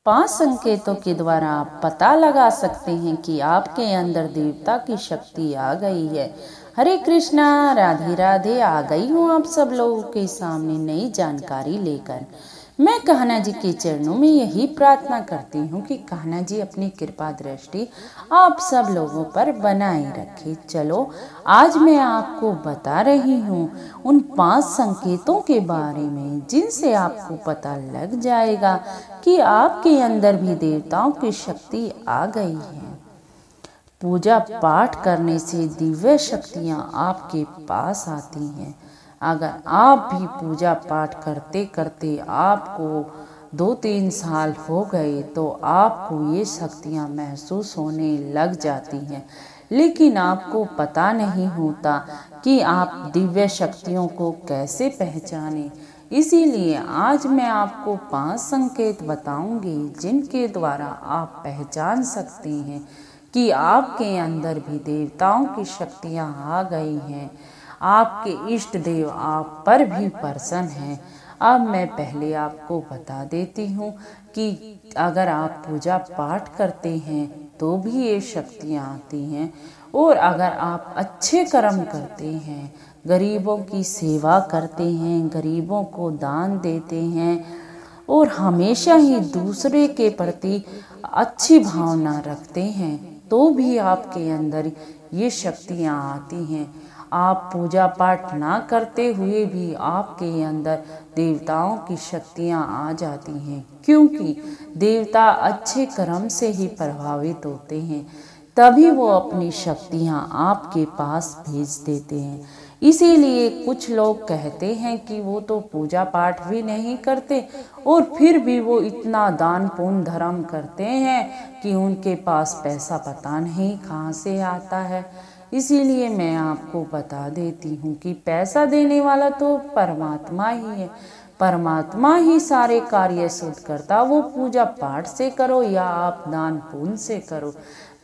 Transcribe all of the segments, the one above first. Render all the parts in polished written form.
5 संकेतों के द्वारा आप पता लगा सकते हैं कि आपके अंदर देवता की शक्ति आ गई है। हरे कृष्णा, राधे राधे। आ गई हूँ आप सब लोगों के सामने नई जानकारी लेकर। मैं कान्हा जी के चरणों में यही प्रार्थना करती हूँ कि कान्हा जी अपनी कृपा दृष्टि आप सब लोगों पर बनाए रखे। चलो आज मैं आपको बता रही हूँ उन 5 संकेतों के बारे में जिनसे आपको पता लग जाएगा कि आपके अंदर भी देवताओं की शक्ति आ गई है। पूजा पाठ करने से दिव्य शक्तियाँ आपके पास आती हैं। अगर आप भी पूजा पाठ करते करते आपको 2-3 साल हो गए तो आपको ये शक्तियाँ महसूस होने लग जाती हैं, लेकिन आपको पता नहीं होता कि आप दिव्य शक्तियों को कैसे पहचानें। इसीलिए आज मैं आपको 5 संकेत बताऊंगी जिनके द्वारा आप पहचान सकते हैं कि आपके अंदर भी देवताओं की शक्तियाँ आ गई हैं। आपके इष्ट देव आप पर भी प्रसन्न हैं। अब मैं पहले आपको बता देती हूँ कि अगर आप पूजा पाठ करते हैं तो भी ये शक्तियाँ आती हैं, और अगर आप अच्छे कर्म करते हैं, गरीबों की सेवा करते हैं, गरीबों को दान देते हैं और हमेशा ही दूसरे के प्रति अच्छी भावना रखते हैं, तो भी आपके अंदर ये शक्तियाँ आती हैं। आप पूजा पाठ ना करते हुए भी आपके अंदर देवताओं की शक्तियाँ आ जाती हैं, क्योंकि देवता अच्छे कर्म से ही प्रभावित होते हैं, तभी वो अपनी शक्तियाँ आपके पास भेज देते हैं। इसीलिए कुछ लोग कहते हैं कि वो तो पूजा पाठ भी नहीं करते और फिर भी वो इतना दान पुण्य धर्म करते हैं कि उनके पास पैसा पता नहीं कहाँ से आता है। इसीलिए मैं आपको बता देती हूँ कि पैसा देने वाला तो परमात्मा ही है। परमात्मा ही सारे कार्य शुद्ध करता। वो पूजा पाठ से करो या आप दान पुण्य से करो,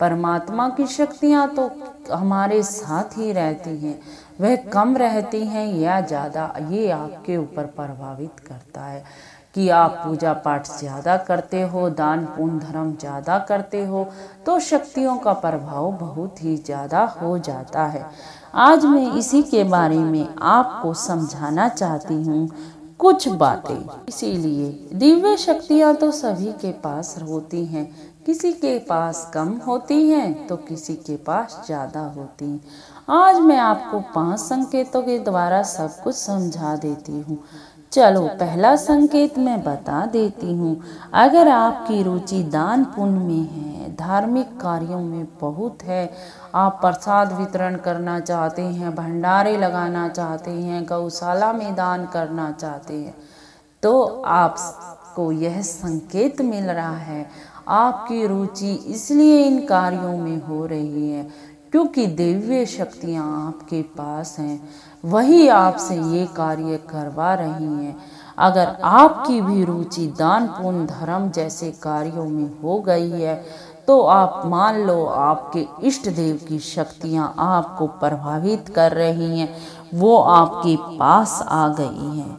परमात्मा की शक्तियाँ तो हमारे साथ ही रहती हैं। वह कम रहती हैं या ज़्यादा, ये आपके ऊपर प्रभावित करता है कि आप पूजा पाठ ज़्यादा करते हो, दान पुण्य धर्म ज़्यादा करते हो, तो शक्तियों का प्रभाव बहुत ही ज़्यादा हो जाता है। आज मैं इसी के बारे में आपको समझाना चाहती हूँ कुछ बातें। इसीलिए दिव्य शक्तियाँ तो सभी के पास होती हैं, किसी के पास कम होती हैं तो किसी के पास ज़्यादा होती हैं। आज मैं आपको 5 संकेतों के द्वारा सब कुछ समझा देती हूँ। चलो पहला संकेत मैं बता देती हूँ। अगर आपकी रुचि दान पुण्य में है, धार्मिक कार्यों में बहुत है, आप प्रसाद वितरण करना चाहते हैं, भंडारे लगाना चाहते हैं, गौशाला में दान करना चाहते हैं, तो आपको यह संकेत मिल रहा है। आपकी रुचि इसलिए इन कार्यों में हो रही है क्योंकि दिव्य शक्तियाँ आपके पास हैं, वही आपसे ये कार्य करवा रही हैं। अगर आपकी भी रुचि दान पुण्य धर्म जैसे कार्यों में हो गई है तो आप मान लो आपके इष्ट देव की शक्तियाँ आपको प्रभावित कर रही हैं, वो आपके पास आ गई हैं।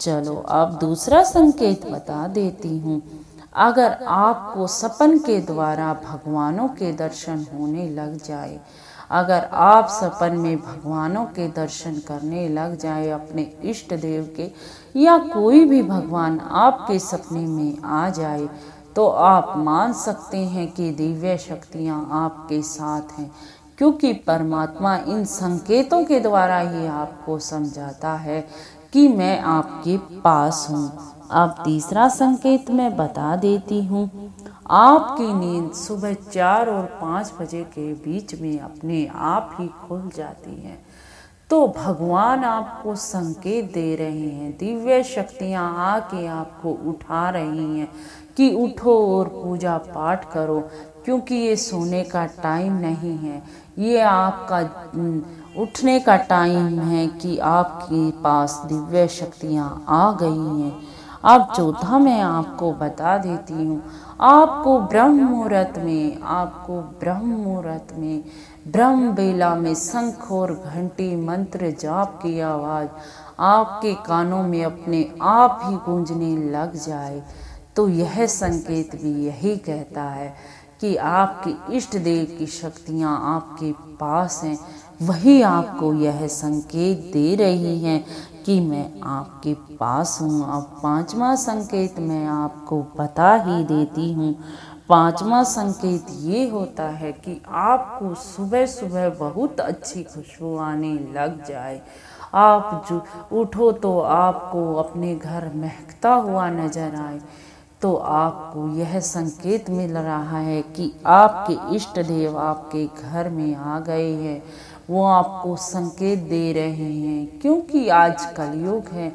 चलो अब दूसरा संकेत बता देती हूँ। अगर आपको सपन के द्वारा भगवानों के दर्शन होने लग जाए, अगर आप सपन में भगवानों के दर्शन करने लग जाए, अपने इष्ट देव के या कोई भी भगवान आपके सपने में आ जाए, तो आप मान सकते हैं कि दिव्य शक्तियाँ आपके साथ हैं, क्योंकि परमात्मा इन संकेतों के द्वारा ही आपको समझाता है कि मैं आपके पास हूँ। अब तीसरा संकेत मैं बता देती हूँ। आपकी नींद सुबह 4 और 5 बजे के बीच में अपने आप ही खुल जाती है, तो भगवान आपको संकेत दे रहे हैं, दिव्य शक्तियाँ आके आपको उठा रही हैं कि उठो और पूजा पाठ करो, क्योंकि ये सोने का टाइम नहीं है, ये आपका उठने का टाइम है कि आपके पास दिव्य शक्तियाँ आ गई हैं। अब चौथा मैं आपको बता देती हूँ। आपको ब्रह्म मुहूर्त में ब्रह्म बेला में शंख और घंटी मंत्र जाप की आवाज़ आपके कानों में अपने आप ही गूंजने लग जाए, तो यह संकेत भी यही कहता है कि आपके इष्ट देव की शक्तियाँ आपके पास हैं। वही आपको यह संकेत दे रही हैं कि मैं आपके पास हूँ। अब पांचवा संकेत मैं आपको बता ही देती हूँ। पांचवा संकेत ये होता है कि आपको सुबह सुबह बहुत अच्छी खुशबू आने लग जाए। आप जो उठो तो आपको अपने घर महकता हुआ नजर आए, तो आपको यह संकेत मिल रहा है कि आपके इष्ट देव आपके घर में आ गए हैं। वो आपको संकेत दे रहे हैं, क्योंकि आज कलयुग है।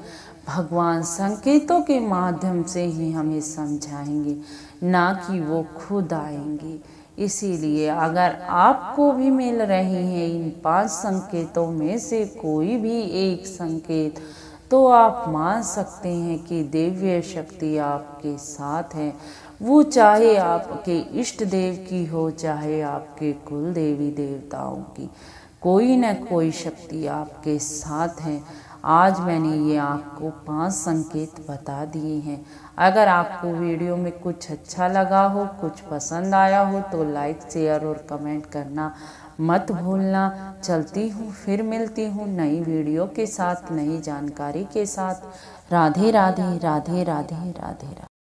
भगवान संकेतों के माध्यम से ही हमें समझाएंगे, ना कि वो खुद आएंगे। इसीलिए अगर आपको भी मिल रहे हैं इन 5 संकेतों में से कोई भी एक संकेत, तो आप मान सकते हैं कि दिव्य शक्ति आपके साथ है। वो चाहे आपके इष्ट देव की हो, चाहे आपके कुल देवी देवताओं की, कोई न कोई शक्ति आपके साथ है। आज मैंने ये आपको 5 संकेत बता दिए हैं। अगर आपको वीडियो में कुछ अच्छा लगा हो, कुछ पसंद आया हो, तो लाइक, शेयर और कमेंट करना मत भूलना। चलती हूँ, फिर मिलती हूँ नई वीडियो के साथ, नई जानकारी के साथ। राधे राधे राधे राधे राधे राधे।